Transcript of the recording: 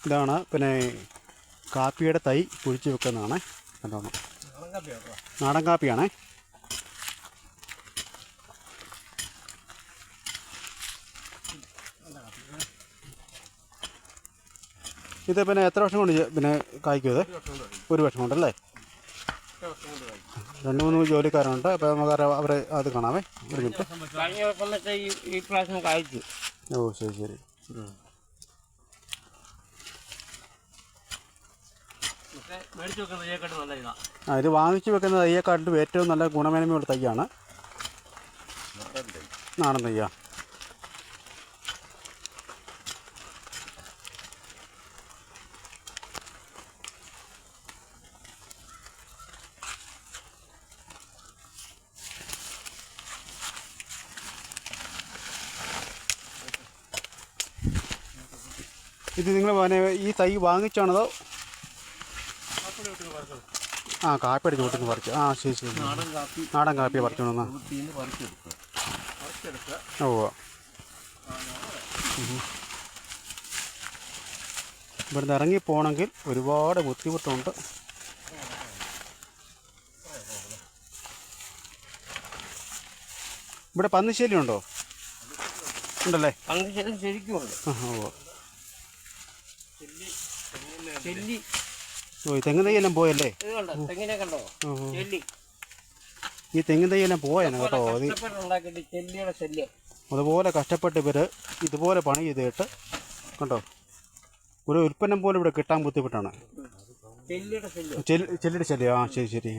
ഇതാണ് പിന്നെ കാപ്പിയുടെ തൈ കുഴിച്ച് വെക്കുന്നതാണ്. കണ്ടോണം, നാടൻ കാപ്പിയാണേ. ഇത് പിന്നെ എത്ര വർഷം കൊണ്ട് പിന്നെ കായ്ക്കും? ഇത് 1 വർഷം കൊണ്ടല്ലേ? 2-3 ജോലിക്കാരുണ്ട്. അപ്പോൾ നമുക്ക് അവരെ അത് കാണാമേ. ഒരു മിനിറ്റ്. ഓ ശരി ശരി. ഇത് വാങ്ങിച്ചു വെക്കുന്ന തയ്യെക്കാട്ടിലും ഏറ്റവും നല്ല ഗുണമേന്മയുള്ള തയ്യാണ് നാടൻ തയ്യ. ഇത് നിങ്ങൾ ഈ തൈ വാങ്ങിച്ചാണതോ? കാപ്പിയുടെ ചുവട്ടിൽ പറിച്ചു. ശരി ശരി. നാടൻ കാപ്പി പറിച്ചോണെന്നാ? ഓ ഇവിടുന്ന് ഇറങ്ങിപ്പോണെങ്കിൽ ഒരുപാട് ബുദ്ധിമുട്ടുണ്ട്. ഇവിടെ പന്നിശല്യം ഉണ്ടോ? ഉണ്ടല്ലേ? ഓ ഈ തെങ്ങ് തൈയെല്ലാം പോയല്ലേ? ഈ തെങ്ങ് തൈയെല്ലാം പോയാണ് കേട്ടോ. അതുപോലെ കഷ്ടപ്പെട്ട് ഇവര് ഇതുപോലെ പണി ചെയ്തിട്ട് കണ്ടോ, ഒരു ഉൽപ്പന്നം പോലും ഇവിടെ കിട്ടാൻ ബുദ്ധിമുട്ടാണ്. ചെല്ലിയുടെ ശല്യം. ശരി ശരി.